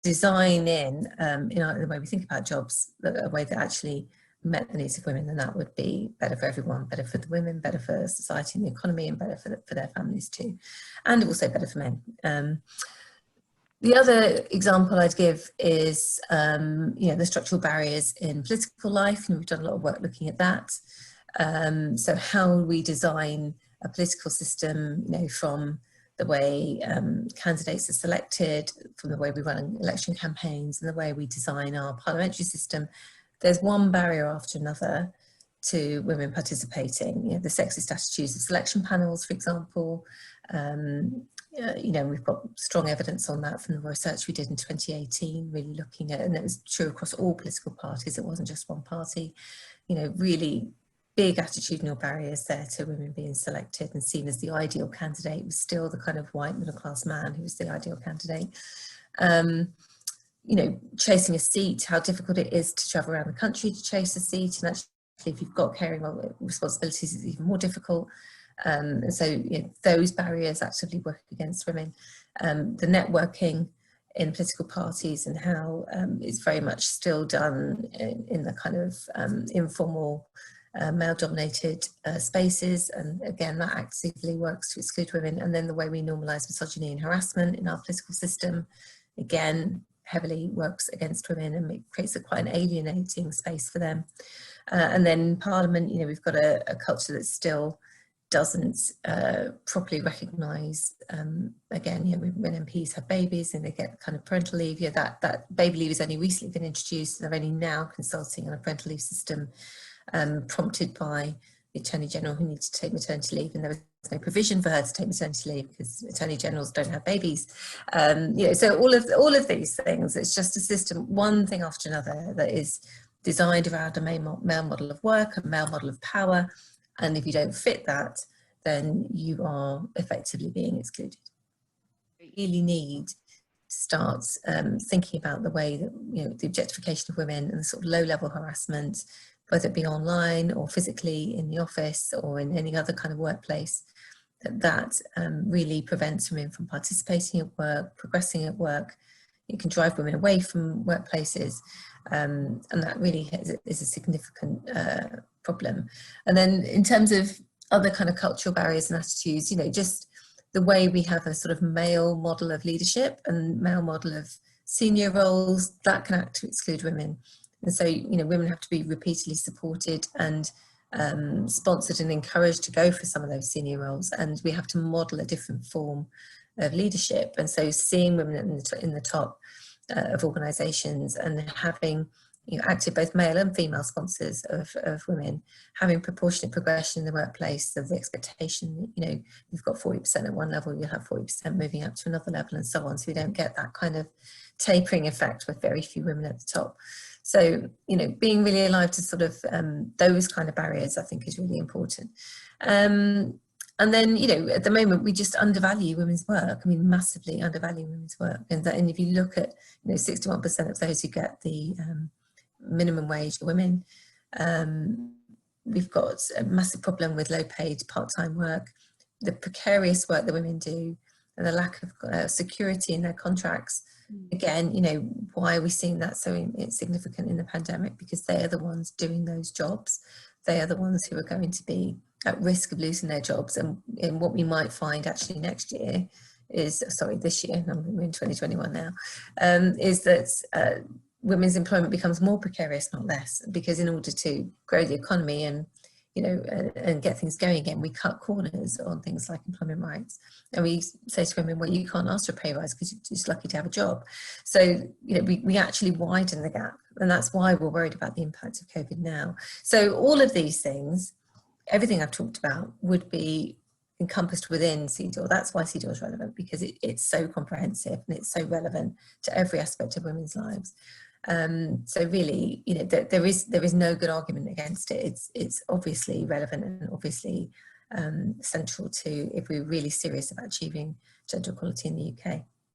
design in the way we think about jobs, a way that actually met the needs of women, then that would be better for everyone, better for the women, better for society and the economy, and better for their families too, and also better for men. The other example I'd give is the structural barriers in political life, and we've done a lot of work looking at that. So how we design a political system, from the way candidates are selected, from the way we run election campaigns, and the way we design our parliamentary system. There's one barrier after another to women participating. The sexist attitudes of selection panels, for example. We've got strong evidence on that from the research we did in 2018, really looking at, and it was true across all political parties, it wasn't just one party, really big attitudinal barriers there to women being selected and seen as the ideal candidate. Was still the kind of white middle class man who was the ideal candidate. Chasing a seat, how difficult it is to travel around the country to chase a seat, and actually if you've got caring responsibilities, it's even more difficult. And so those barriers actively work against women. The networking in political parties and how it's very much still done in the kind of informal male-dominated spaces, and again that actively works to exclude women. And then the way we normalise misogyny and harassment in our political system, again heavily works against women and it creates quite an alienating space for them. And then in Parliament, we've got a culture that still doesn't properly recognise, again, when MPs have babies and they get kind of parental leave, that baby leave has only recently been introduced, and they're only now consulting on a parental leave system prompted by the Attorney General, who needs to take maternity leave, and there was no provision for her to take maternity leave because Attorney Generals don't have babies. So all of these things, it's just a system, one thing after another, that is designed around a male model of work, a male model of power, and if you don't fit that, then you are effectively being excluded. We really need to start thinking about the way that the objectification of women and the sort of low-level harassment, whether it be online or physically in the office or in any other kind of workplace, that really prevents women from participating at work, progressing at work. It can drive women away from workplaces, and that really is a significant problem. And then in terms of other kind of cultural barriers and attitudes, just the way we have a sort of male model of leadership and male model of senior roles, that can act to exclude women. And so, women have to be repeatedly supported and sponsored and encouraged to go for some of those senior roles. And we have to model a different form of leadership. And so seeing women in the top of organisations and having active both male and female sponsors of women, having proportionate progression in the workplace, of the expectation that, you've got 40% at one level, you'll have 40% moving up to another level and so on. So we don't get that kind of tapering effect with very few women at the top. So, being really alive to sort of those kind of barriers, I think, is really important. And then, at the moment, we just undervalue women's work. I mean, massively undervalue women's work. And if you look at, 61% of those who get the minimum wage are women. We've got a massive problem with low-paid part-time work, the precarious work that women do, and the lack of security in their contracts. Again, why are we seeing that so significant in the pandemic? Because they are the ones doing those jobs. They are the ones who are going to be at risk of losing their jobs. And what we might find actually next year is, this year, we're in 2021 now, is that women's employment becomes more precarious, not less, because in order to grow the economy and and get things going again, we cut corners on things like employment rights. And we say to women, well, you can't ask for a pay rise because you're just lucky to have a job. So, we actually widen the gap. And that's why we're worried about the impact of COVID now. So all of these things, everything I've talked about, would be encompassed within CEDAW. That's why CEDAW is relevant, because it's so comprehensive and it's so relevant to every aspect of women's lives. So really, there is no good argument against it. It's obviously relevant and obviously central to, if we're really serious about achieving gender equality in the UK.